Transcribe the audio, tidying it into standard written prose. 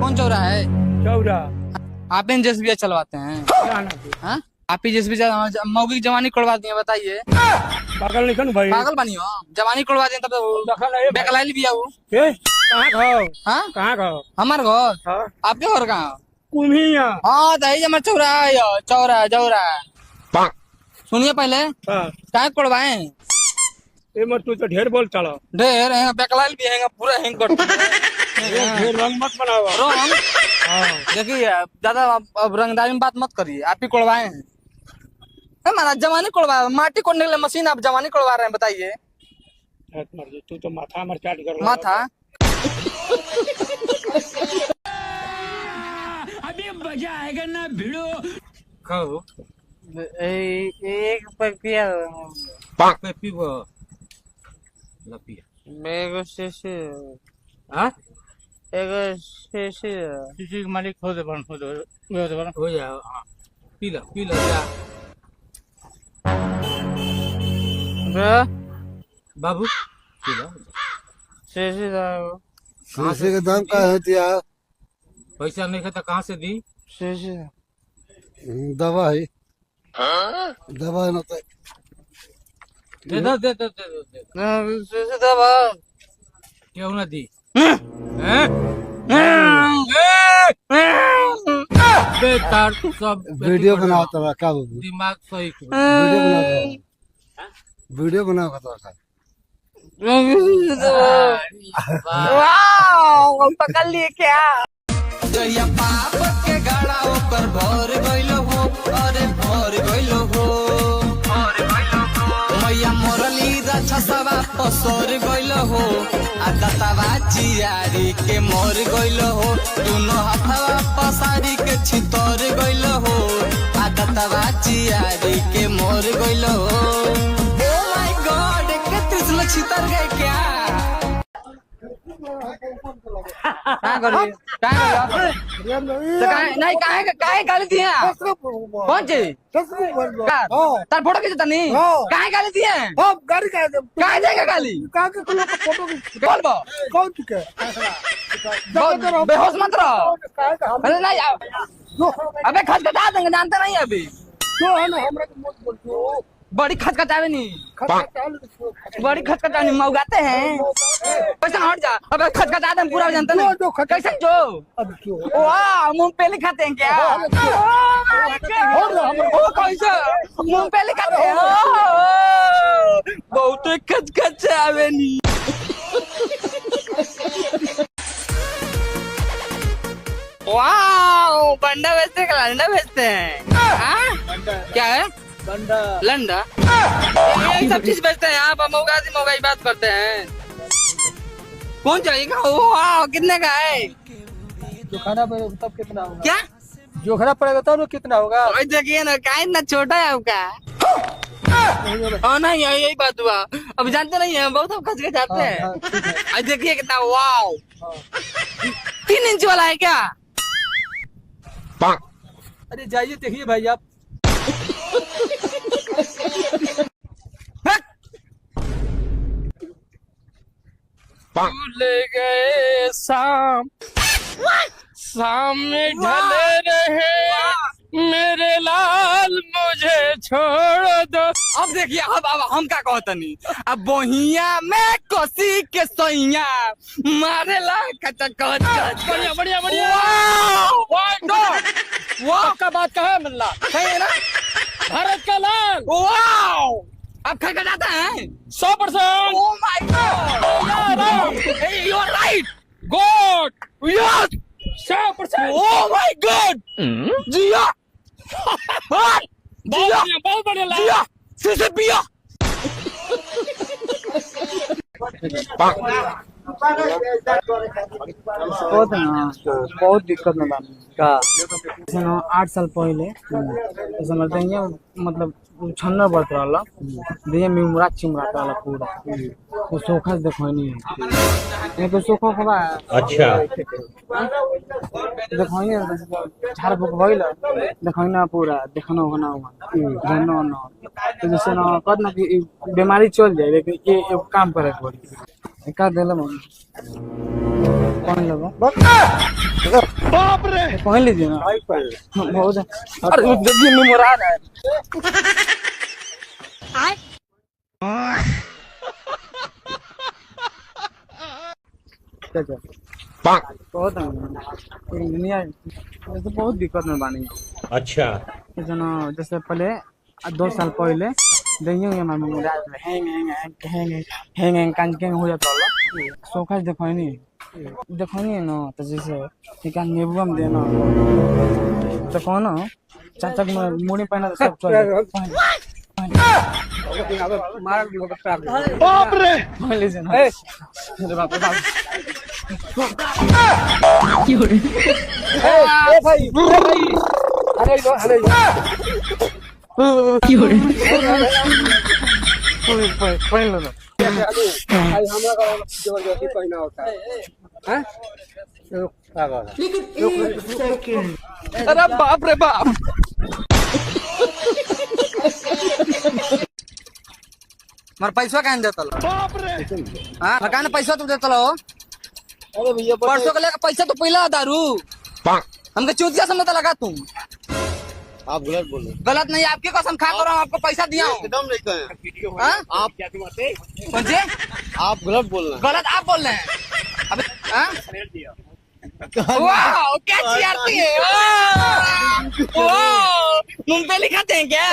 कौन चौराहा है? चौरा आप इन जेसीबी चलवाते हैं? हाँ? आप ही जेसीबी मौगी की जवानी कोड़वा दिए, बताइए। पागल नहीं भाई, पागल बनी हो? जवानी कोड़वा दिए तब तो बेकलाइल भी आओ। कहाँ खाओ? हाँ कहाँ खाओ? हमारे घर? हाँ। आपके घर कहाँ? कुम्हिया। हाँ तो हमारे चौराहा है, चौराहा चौराहा। सुनिए पहले, हाँ। क्या कोड़वाए? ये मत तू तो ढेर बोल चला। ढेर है, बेकलाइल भी है, पूरा हैंग कर ढेर रंग मत बनाओ। रंग? हाँ। देखिए ज्यादा अब रंगदारी में बात मत करिए, आप ही कोड़वाए हैं। हमारा जवानी कोड़वा, माटी कोड़ने के लिए मशीन आप जवानी कोड़वा रहे हैं, बताइए। तू तो माथा मर चाट कर माथा अभी मजा आएगा ना भिड़ो। खाओ एक पिया पे पीबो लपिया एगो शीशी। हाँ एगो शीशी किसी के मालिक हो दे बन हो जाओ। हाँ पी लो जा बाबू पी लो। शीशी शीशे का दाम का है तिया? पैसा नहीं खाता कहाँ से दी? शीशी दवा है। दवा है ना तो दे दो शीशी दबा क्यों ना दी? बेकार सब वीडियो बनाओ तो क्या बोलूं? दिमाग सही वीडियो बनाओ तो पकड़ लिए क्या? जया पाप के गाड़ा ऊपर भर गइलो हो, अरे भर गइलो हो। मैया मोरली राक्षसवा पसर गइलो हो, आ दतवा चियारी के मर गइलो हो। दोनों हाथवा पसारी के छितर गइलो हो, आ दतवा चियारी के मर गइलो हो। ओ माय गॉड, कितने में छितर गए क्या? क्या करिए? नहीं काहे गाली दिए? कौन चीज? तार फोटो खींचता नहीं? काहे गाली दिए? गाड़ी का काहे देगा गाली? फोटो कौन चुके? बेहोश मत रहो। अरे नहीं अबे खचखचा देंगे, जानते नहीं अभी। जो है ना हमरा को मत बोल। बड़ी खचखचावे नहीं, बड़ी खचखचावे नहीं, मौगाते हैं। पैसा हट जा, अबे खचखचा दें पूरा, जानते नहीं? कैसे जो अब क्यों? वाह, मूंगफली खाते हैं क्या? ओ कैसे मूंगफली खाते हैं? बहुत खचखचावे नहीं। वाह, बंडा बेचते हैं, लंडा बेचते हैं। क्या है? लंडा ये सब चीज बेचते हैं आप? मौगाई बात करते हैं। कौन चाहिएगा? वाह, कितने का है? जो खाना पड़ेगा तब कितना होगा? क्या जो खाना पड़ेगा तब कितना होगा? देखिए ना, क्या इतना छोटा है आपका? हाँ नहीं, यही बात हुआ। अब जानते नहीं है, बहुत खच के जाते हैं। आज देखिए कितना, वाह 3 इंच वाला है क्या? अरे जाइए देखिए भाई आप। ले गए सामने ढले रहे मेरे लाल, मुझे छोड़ दो। अब देखिए, अब हम क्या कहते नहीं, अब बोहिया में कोसी के सोइया मारे ला कचकच। बढ़िया बढ़िया बढ़िया, वाह का बात कहा मिल्ला, सही है ना? भारत का लाल, वाह। आप खा के जाते हैं 100%। Oh my god, you are right, good, yes 100%। Oh my god, Jiya बहुत बढ़िया जिया, से पिया। बहुत दिक्कत में का 8 साल पहले समझते हैं, मतलब छन्ना बरत रहा दिए मिमरा चिमरा रहा पूरा, तो सोखा देखो नहीं है, तो सोखा खबा। अच्छा देखो झाड़ फूक भइल, देखो ना पूरा देखना होना होगा ना, तो जैसे ना कद ना कि बीमारी चल जाए, लेकिन ये काम करे पड़ी का दिल कौन लगो पहन लीजिए ना। बहुत अरे देखिए मेमोरा रहा है। बहुत दुनिया तो बहुत दिक्कत में बानी। अच्छा जना जैसे पहले 2 साल पहले देखिए हमारे मेमोरा हैंग हैंग हैंग हैंग हैंग कांच के हो जाता है। सोखा देखनी ना तो जैसे ठीक है नेबुआ में देना तो कौन चाचा के मुड़ी पहना तो सब चल बाप रे पहन लीजिए ना। अरे बाप रे बाप। ए भाई अरे पहन लो ना। भाई हमरा का जबरदस्ती पहना होता है हैं अरे बाप रे बाप। मार पैसा कहाँ देता लो? हाँ मकान पैसा तुम देता लो? अरे भैया परसों के लेकर पैसा तो पहला दारू हमके चूतिया समझता लगा तुम। आप गलत बोल रहे गलत नहीं, आपकी कसम खा कर आपको पैसा दिया हूँ। एकदम नहीं कहे हाँ? आप कौन से? आप गलत बोल रहे गलत आप बोल रहे हैं। अबे हाँ? वाह क्या चियारती है। वाह मुंह पे लिखाते हैं क्या?